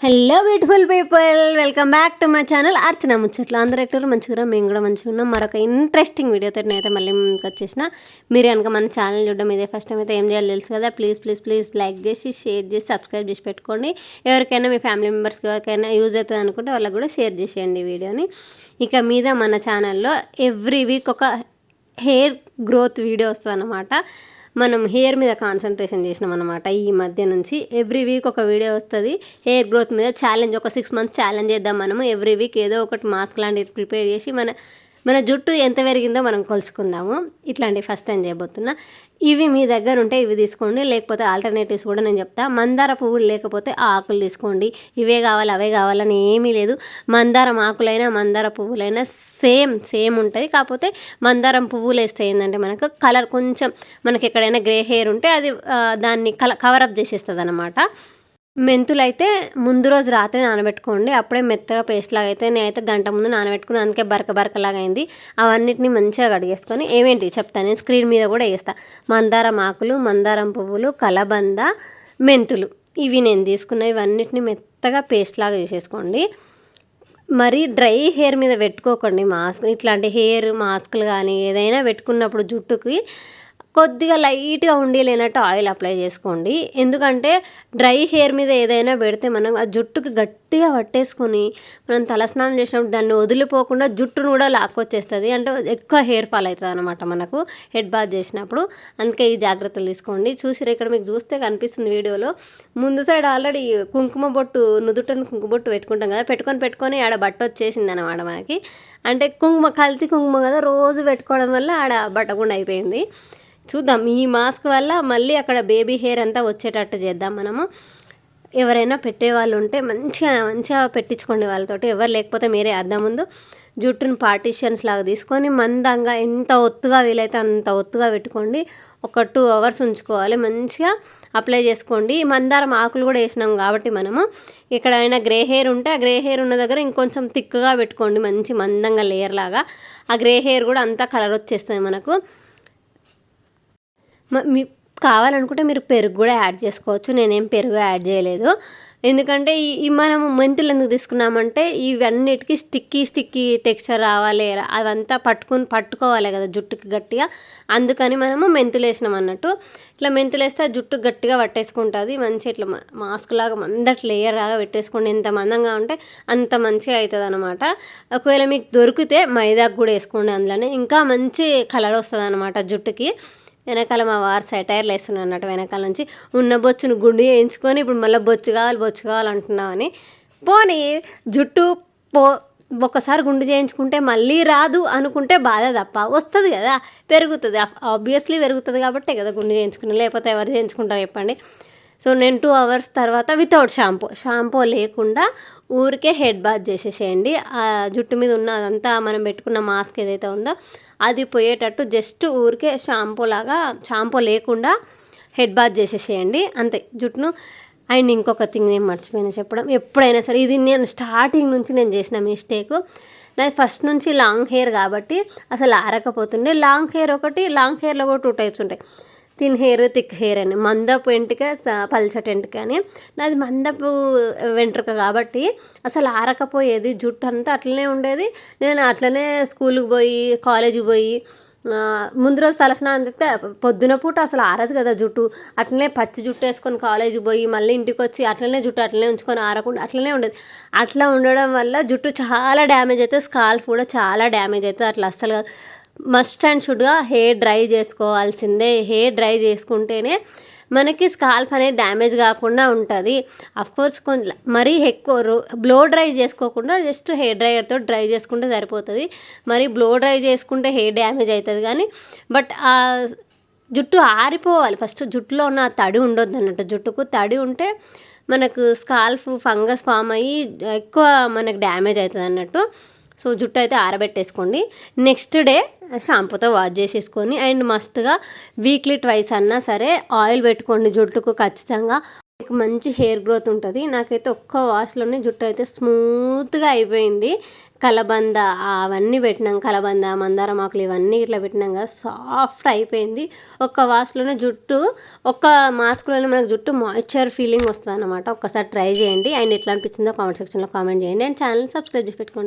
Hello beautiful people, welcome back to my channel Archana ముచ్చట్లు. అందరూ ఎట్లా మంచిగా, మేము కూడా మంచిగా ఉన్నాం. మరొక ఇంట్రెస్టింగ్ వీడియోతో నేనైతే మళ్ళీ వచ్చేసిన. మీరు కనుక మన ఛానల్ చూడడం ఇదే ఫస్ట్ టైం అయితే ఏం చేయాలో తెలుసు కదా. ప్లీజ్ లైక్ చేసి, షేర్ చేసి, సబ్స్క్రైబ్ చేసి పెట్టుకోండి. ఎవరికైనా మీ ఫ్యామిలీ మెంబర్స్కి ఎవరికైనా యూజ్ అవుతుంది అనుకుంటే వాళ్ళకి కూడా షేర్ చేసేయండి ఈ వీడియోని. ఇక మీద మన ఛానల్లో ఎవ్రీ వీక్ ఒక హెయిర్ గ్రోత్ వీడియో వస్తుంది అన్నమాట. మనం హెయిర్ మీద కాన్సన్ట్రేషన్ చేసినాం అనమాట. ఈ మధ్య నుంచి ఎవ్రీ వీక్ ఒక వీడియో వస్తుంది హెయిర్ గ్రోత్ మీద. ఛాలెంజ్, ఒక 6 months ఛాలెంజ్ చేద్దాం మనము. ఎవ్రీ వీక్ ఏదో ఒకటి మాస్క్ లాంటివి ప్రిపేర్ చేసి మన జుట్టు ఎంత పెరిగిందో మనం కొలుచుకుందాము. ఇట్లాంటివి ఫస్ట్ టైం చేయబోతున్నా. ఇవి మీ దగ్గర ఉంటే ఇవి తీసుకోండి, లేకపోతే ఆల్టర్నేటివ్స్ కూడా నేను చెప్తా. మందార పువ్వులు లేకపోతే ఆకులు తీసుకోండి. ఇవే కావాలి అవే కావాలని ఏమీ లేదు. మందారం ఆకులైనా మందార పువ్వులైనా సేమ్ ఉంటుంది. కాకపోతే మందారం పువ్వులు వేస్తే ఏంటంటే మనకు కలర్ కొంచెం, మనకి ఎక్కడైనా గ్రే హెయిర్ ఉంటే అది దాన్ని కవరప్ చేసేస్తుంది అన్నమాట. మెంతులు అయితే ముందు రోజు రాత్రి నానబెట్టుకోండి. అప్పుడే మెత్తగా పేస్ట్ లాగా అయితే నేనైతే గంట ముందు నానబెట్టుకుని, అందుకే బరకలాగా అయింది. అవన్నిటిని మంచిగా కడిగేసుకొని ఏమేంటి చెప్తాను, నేను స్క్రీన్ మీద కూడా వేస్తాను. మందారం ఆకులు, మందారం పువ్వులు, కలబంద, మెంతులు, ఇవి నేను తీసుకున్న ఇవన్నిటిని మెత్తగా పేస్ట్ లాగా చేసేసుకోండి. మరి డ్రై హెయిర్ మీద పెట్టుకోకండి మాస్క్. ఇట్లాంటి హెయిర్ మాస్కులు కానీ ఏదైనా పెట్టుకున్నప్పుడు జుట్టుకి కొద్దిగా లైట్గా ఉండి లేనట్టు ఆయిల్ అప్లై చేసుకోండి. ఎందుకంటే డ్రై హెయిర్ మీద ఏదైనా పెడితే మనం ఆ జుట్టుకి గట్టిగా పట్టేసుకొని మనం తలస్నానం చేసినప్పుడు దాన్ని వదిలిపోకుండా జుట్టును కూడా లాక్కొచ్చేస్తుంది. అంటే ఎక్కువ హెయిర్ ఫాల్ అవుతుంది అనమాట మనకు హెడ్ బాత్ చేసినప్పుడు. అందుకే ఈ జాగ్రత్తలు తీసుకోండి. చూసిరా, ఇక్కడ మీకు చూస్తే కనిపిస్తుంది వీడియోలో, ముందు సైడ్ ఆల్రెడీ కుంకుమ బొట్టు, నుదుటను కుంకుమ బొట్టు పెట్టుకుంటాం కదా, పెట్టుకొని ఆడ బట్ట వచ్చేసింది అనమాట మనకి. అంటే కల్తీ కుంకుమ కదా, రోజు పెట్టుకోవడం వల్ల ఆడ బట్టకుండా అయిపోయింది. చూద్దాం, ఈ మాస్క్ వల్ల మళ్ళీ అక్కడ బేబీ హెయిర్ అంతా వచ్చేటట్టు చేద్దాం మనము. ఎవరైనా పెట్టేవాళ్ళు ఉంటే మంచిగా పెట్టించుకోండి వాళ్ళతోటి. ఎవరు లేకపోతే మీరే అద్దం ముందు జుట్టును పార్టీషన్స్ లాగా తీసుకొని మందంగా ఎంత ఒత్తుగా వీలైతే అంత ఒత్తుగా పెట్టుకోండి. ఒక 2 hours ఉంచుకోవాలి. మంచిగా అప్లై చేసుకోండి. మందారం ఆకులు కూడా వేసినాం కాబట్టి మనము ఎక్కడైనా గ్రే హెయిర్ ఉంటే ఆ గ్రే హెయిర్ ఉన్న దగ్గర ఇంకొంచెం థిక్గా పెట్టుకోండి, మంచి మందంగా లేయర్ లాగా. ఆ గ్రే హెయిర్ కూడా అంతా కలర్ వచ్చేస్తుంది మనకు. మీకు కావాలనుకుంటే మీరు పెరుగు కూడా యాడ్ చేసుకోవచ్చు. నేనేం పెరుగు యాడ్ చేయలేదు. ఎందుకంటే ఈ మనము మెంతులు ఎందుకు తీసుకున్నామంటే ఇవన్నిటికీ స్టిక్కీ టెక్స్చర్ రావాలి, అవంతా పట్టుకోవాలి కదా జుట్టుకి గట్టిగా. అందుకని మనము మెంతులు వేసినాం అన్నట్టు. ఇట్లా మెంతులు వేస్తే ఆ జుట్టు గట్టిగా పట్టేసుకుంటుంది. మంచి ఇట్లా మాస్క్ లాగా మందటి లేయర్ లాగా పెట్టేసుకోండి. ఎంత మందంగా ఉంటే అంత మంచిగా అవుతుంది అనమాట. ఒకవేళ మీకు దొరికితే మైదాకు కూడా వేసుకోండి. అందులోనే ఇంకా మంచి కలర్ వస్తుంది అనమాట జుట్టుకి. వెనకాల మా వారు సెటైర్లు వేస్తున్నాను అన్నట్టు. వెనకాల నుంచి ఉన్న బొచ్చును గుండు వేయించుకొని ఇప్పుడు మళ్ళీ బొచ్చు కావాలంటున్నామని. పోనీ జుట్టు ఒకసారి గుండు చేయించుకుంటే మళ్ళీ రాదు అనుకుంటే బాధ తప్ప, వస్తుంది కదా, పెరుగుతుంది. ఆబ్వియస్లీ పెరుగుతుంది కాబట్టే కదా గుండు చేయించుకున్నాను, లేకపోతే ఎవరు చేయించుకుంటారు చెప్పండి. సో నేను 2 hours తర్వాత వితౌట్ షాంపూ లేకుండా ఊరికే హెడ్ బాత్ చేసేసేయండి. ఆ జుట్టు మీద ఉన్న అదంతా మనం పెట్టుకున్న మాస్క్ ఏదైతే ఉందో అది పోయేటట్టు జస్ట్ ఊరికే షాంపూ లేకుండా హెడ్ బాత్ చేసేసేయండి అంతే జుట్టును. అండ్ ఇంకొక థింగ్ నేను మర్చిపోయినా చెప్పడం, ఎప్పుడైనా సరే ఇది నేను స్టార్టింగ్ నుంచి నేను చేసిన మిస్టేక్. నాకు ఫస్ట్ నుంచి లాంగ్ హెయిర్ కాబట్టి అసలు ఆరకపోతుండే. లాంగ్ హెయిర్లో కూడా 2 types ఉంటాయి, థిన్ హెయిర్, థిక్ హెయిర్ అని. మందపు వెంట్రుక, పల్చటి వెంట్రుక అని. నాది మందపు వెంట్రుక కాబట్టి అసలు ఆరకపోయేది, జుట్టు అంతా అట్లనే ఉండేది. నేను అట్లనే స్కూల్కి పోయి, కాలేజీకి పోయి, ముందు రోజు తలస్నానం చేస్తే పొద్దున పూట అసలు ఆరదు కదా జుట్టు. అట్లనే పచ్చి జుట్టు వేసుకొని కాలేజీకి పోయి మళ్ళీ ఇంటికి వచ్చి అట్లనే జుట్టు అట్లనే ఉంచుకొని ఆరకుండా అట్లనే ఉండేది. అట్లా ఉండడం వల్ల జుట్టు చాలా డ్యామేజ్ అవుతుంది, స్కాల్ఫ్ కూడా చాలా డ్యామేజ్ అవుతుంది. అట్లా అస్సలు కాదు. మస్ట్ అండ్ షుడ్గా హెయిర్ డ్రై చేసుకోవాల్సిందే. హెయిర్ డ్రై చేసుకుంటేనే మనకి స్కాల్ఫ్ అనేది డ్యామేజ్ కాకుండా ఉంటుంది. అఫ్కోర్స్ కొంచెం మరీ ఎక్కువ బ్లో డ్రై చేసుకోకుండా జస్ట్ హెయిర్ డ్రైయర్తో డ్రై చేసుకుంటే సరిపోతుంది. మరి బ్లో డ్రై చేసుకుంటే హెయిర్ డ్యామేజ్ అవుతుంది. కానీ బట్ ఆ జుట్టు ఆరిపోవాలి ఫస్ట్. జుట్టులో ఉన్న తడి ఉండొద్దు అన్నట్టు. జుట్టుకు తడి ఉంటే మనకు స్కాల్ఫ్ ఫంగస్ ఫామ్ అయ్యి ఎక్కువ మనకు డ్యామేజ్ అవుతుంది అన్నట్టు. సో జుట్టు అయితే ఆరబెట్టేసుకోండి. నెక్స్ట్ డే షాంపూతో వాష్ చేసేసుకొని, అండ్ మస్ట్గా వీక్లీ 2 times అన్నా సరే ఆయిల్ పెట్టుకోండి జుట్టుకు ఖచ్చితంగా. మీకు మంచి హెయిర్ గ్రోత్ ఉంటుంది. నాకైతే ఒక్క వాష్లోనే జుట్టు అయితే స్మూత్గా అయిపోయింది. కలబంద అవన్నీ పెట్టినాం, కలబంద మందారం ఆకులు ఇవన్నీ ఇట్లా పెట్టినాం కదా, సాఫ్ట్ అయిపోయింది. ఒక్క వాష్లోనే జుట్టు, ఒక్క మాస్క్లోనే మనకు జుట్టు మాయిశ్చర్ ఫీలింగ్ వస్తుంది అనమాట. ఒక్కసారి ట్రై చేయండి. అండ్ ఎట్లా అనిపించిందో కామెంట్ సెక్షన్లో కామెంట్ చేయండి. అండ్ ఛానల్ సబ్స్క్రైబ్ చేసి పెట్టుకోండి.